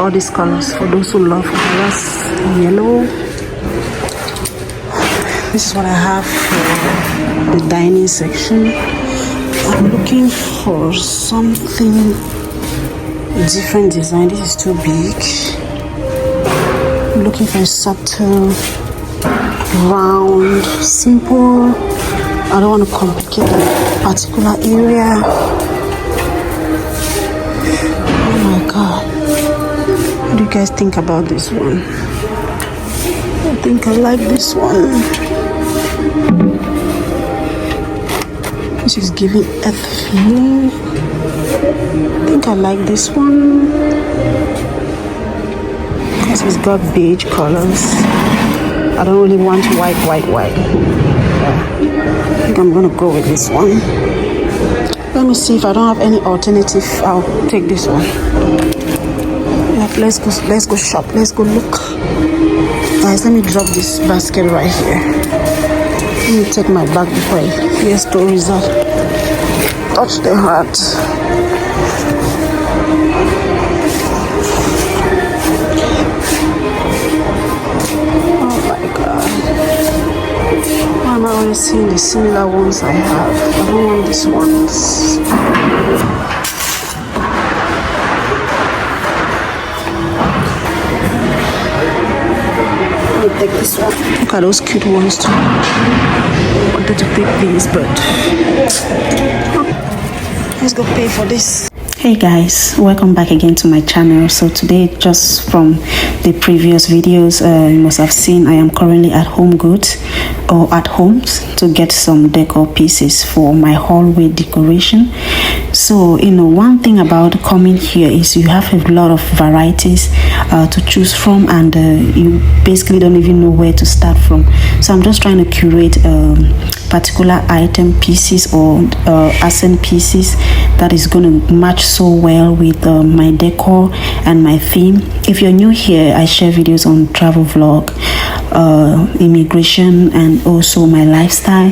all these colors for those who love colors. Yellow. This is what I have for the dining section. I'm looking for something different design. This is too big. I'm looking for a subtle, round, simple. I don't want to complicate a particular area. Oh my god. What do you guys think about this one? I think I like this one. This is giving earth feeling. I think I like this one because it's got beige colors. I don't really want white. Yeah. I think I'm gonna go with this one. Let me see if I don't have any alternative. I'll take this one. Yeah, let's go shop. Let's go look. Guys, let me drop this basket right here. Let me take my bag before I hear stories that touch the heart. Oh my god. Why am I always seeing the similar ones I have? I don't want these ones. Let me take this one. Look at those cute ones too. I wanted to pick these, but let's go pay for this. Hey guys, welcome back again to my channel. So today, just from the previous videos, you must have seen I am currently at Home Goods or at Homes to get some decor pieces for my hallway decoration. So one thing about coming here is you have a lot of varieties to choose from, and you basically don't even know where to start from. So I'm just trying to curate particular item pieces or accent pieces that is going to match so well with my decor and my theme. If you're new here, I share videos on travel vlog, immigration, and also my lifestyle,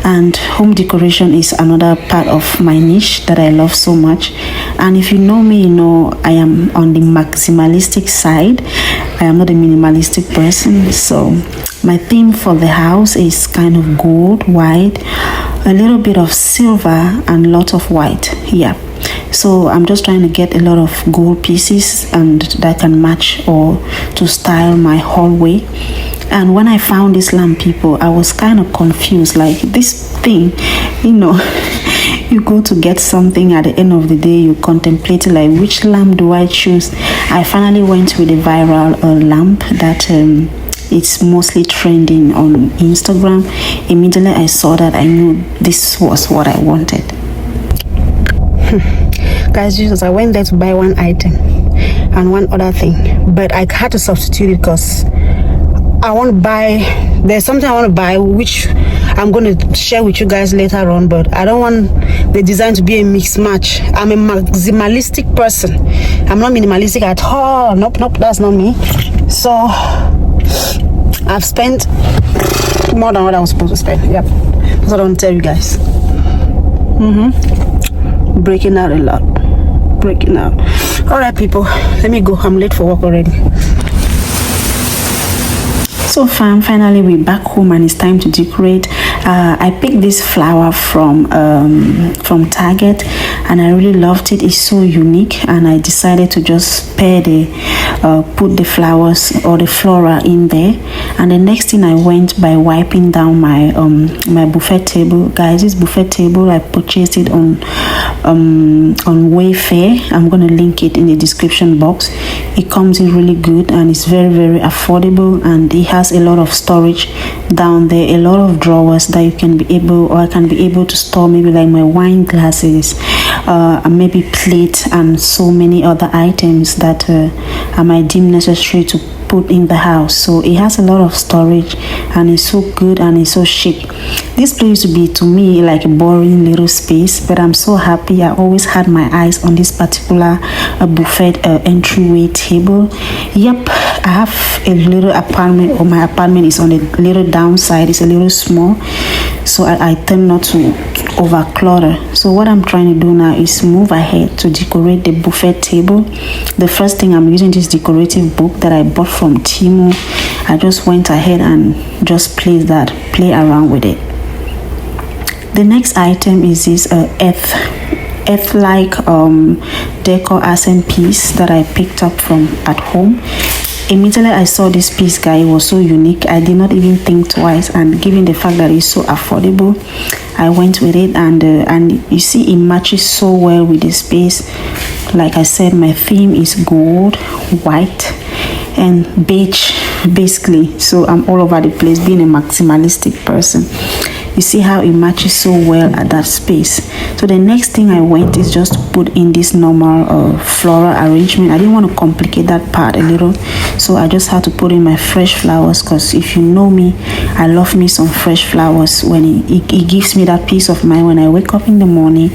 and home decoration is another part of my niche that I love so much. And if you know me, you know I am on the maximalistic side. I am not a minimalistic person. So my theme for the house is kind of gold, white, a little bit of silver, and lot of white. Yeah, so I'm just trying to get a lot of gold pieces and that can match or to style my hallway. And when I found this lamp, people, I was kind of confused. Like, this thing, you go to get something, at the end of the day you contemplate like, which lamp do I choose? I finally went with a viral lamp that it's mostly trending on Instagram. Immediately I saw that, I knew this was what I wanted. Guys, Jesus, I went there to buy one item and one other thing, but I had to substitute it because I want to buy, there's something I want to buy which I'm going to share with you guys later on, but I don't want the design to be a mix match. I'm a maximalistic person. I'm not minimalistic at all. Nope, that's not me. So I've spent more than what I was supposed to spend. Yep, that's what I want to tell you guys. Breaking out a lot. Breaking out. All right, people, let me go. I'm late for work already. So finally we're back home and it's time to decorate. I picked this flower from Target and I really loved it. It's so unique, and I decided to just pair put the flowers or the flora in there. And the next thing, I went by wiping down my my buffet table. Guys, this buffet table, I purchased it on Wayfair. I'm gonna link it in the description box. It comes in really good and it's very affordable, and it has a lot of storage down there, a lot of drawers that you can be able, or I can be able to store maybe like my wine glasses, and maybe plate, and so many other items that I might deem necessary to put in the house. So it has a lot of storage and it's so good and it's so chic. This place would be to me like a boring little space, but I'm so happy. I always had my eyes on this particular buffet entryway table. Yep, I have a little apartment, or my apartment is on a little downside. It's a little small, so I tend not to over clutter. So what I'm trying to do now is move ahead to decorate the buffet table. The first thing, I'm using this decorative book that I bought from Temu. I just went ahead and just play around with it. The next item is this earth-like decor accent piece that I picked up from at home. Immediately I saw this piece, guy, it was so unique. I did not even think twice, and given the fact that it's so affordable, I went with it. And you see, it matches so well with the space. Like I said, my theme is gold, white, and beige, basically. So I'm all over the place, being a maximalistic person. You see how it matches so well at that space. So the next thing I went is just to put in this normal floral arrangement. I didn't want to complicate that part a little, so I just had to put in my fresh flowers, because if you know me, I love me some fresh flowers. When it gives me that peace of mind when I wake up in the morning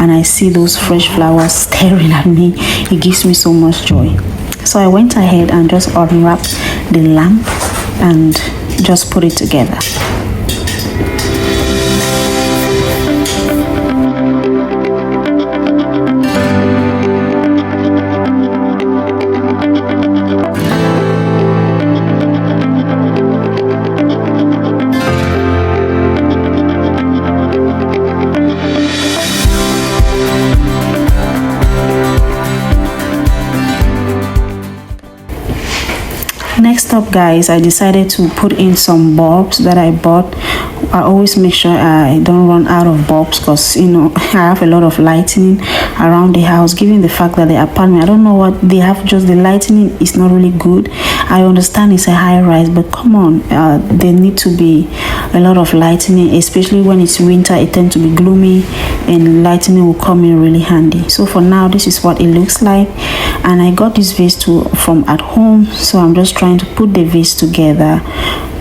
and I see those fresh flowers staring at me. It gives me so much joy. So I went ahead and just unwrapped the lamp and just put it together. Next up, guys, I decided to put in some bulbs that I bought. I always make sure I don't run out of bulbs, because you know I have a lot of lighting around the house. Given the fact that the apartment, I don't know what they have, just the lighting is not really good. I understand it's a high rise, but come on, there need to be a lot of lighting, especially when it's winter. It tends to be gloomy, and lighting will come in really handy. So for now, this is what it looks like, and I got this vase from at home. So I'm just trying to put the vase together,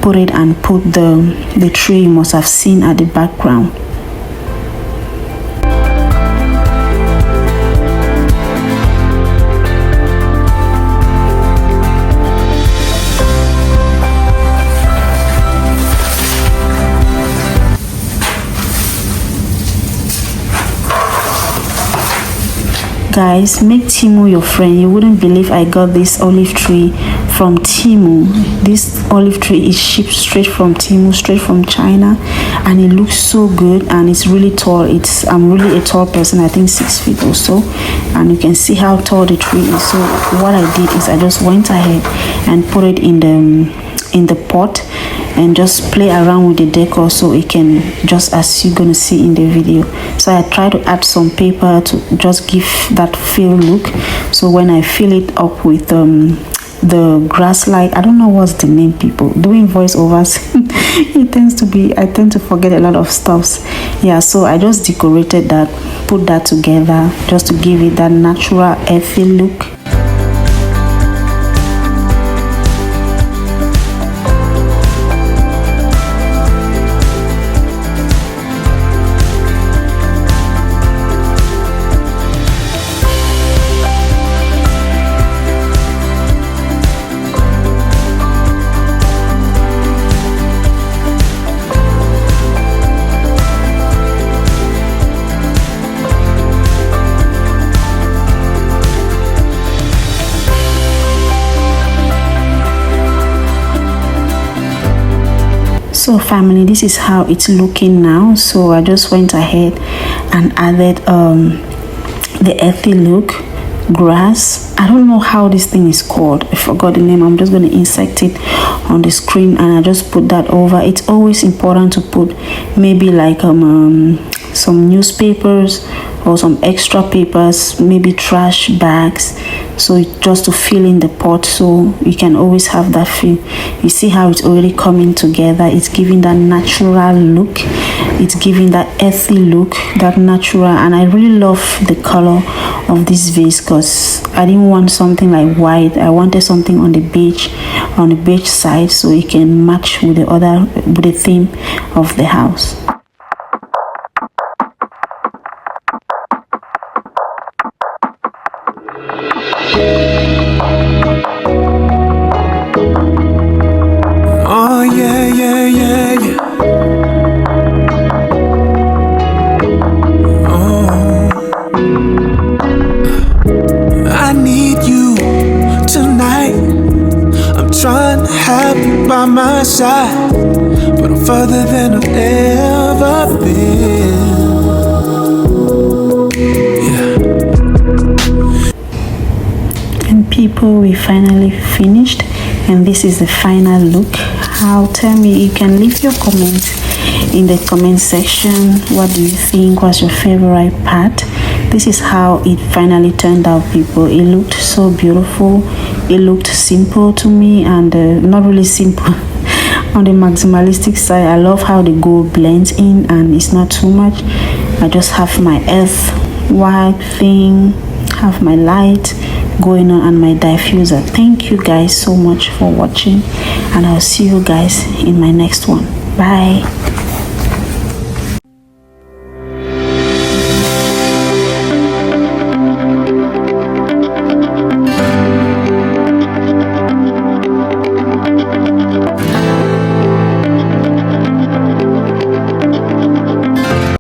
put it, and put the tree you must have seen at the background. Guys, make Temu your friend. You wouldn't believe I got this olive tree from Temu. This olive tree is shipped straight from Temu, straight from China, and it looks so good, and it's really tall. I'm really a tall person, I think 6 feet or so, and you can see how tall the tree is. So what I did is I just went ahead and put it in the pot and just play around with the decor, so it can, just as you're gonna see in the video. So I try to add some paper to just give that fill look. So when I fill it up with the grass light, I don't know what's the name, people doing voiceovers I tend to forget a lot of stuffs. Yeah, so I just decorated that, put that together just to give it that natural earthy look. So family, this is how it's looking now. So I just went ahead and added the earthy look, grass. I don't know how this thing is called, I forgot the name. I'm just going to insert it on the screen, and I just put that over. It's always important to put maybe like some newspapers or some extra papers, maybe trash bags, so just to fill in the pot, so you can always have that feel. You see how it's already coming together. It's giving that natural look, it's giving that earthy look, that natural. And I really love the color of this vase, because I didn't want something like white. I wanted something on the beige side, so it can match with the theme of the house. Oh yeah, yeah, yeah, yeah. my side, but I'm further than I've ever been. And people, we finally finished, and this is the final look. I'll tell me, you can leave your comment in the comment section. What do you think was your favorite part? This is how it finally turned out, people. It looked so beautiful. It looked simple to me, and not really simple on the maximalistic side. I love how the gold blends in and it's not too much. I just have my earth white thing, have my light going on, and my diffuser. Thank you guys so much for watching, and I'll see you guys in my next one. Bye.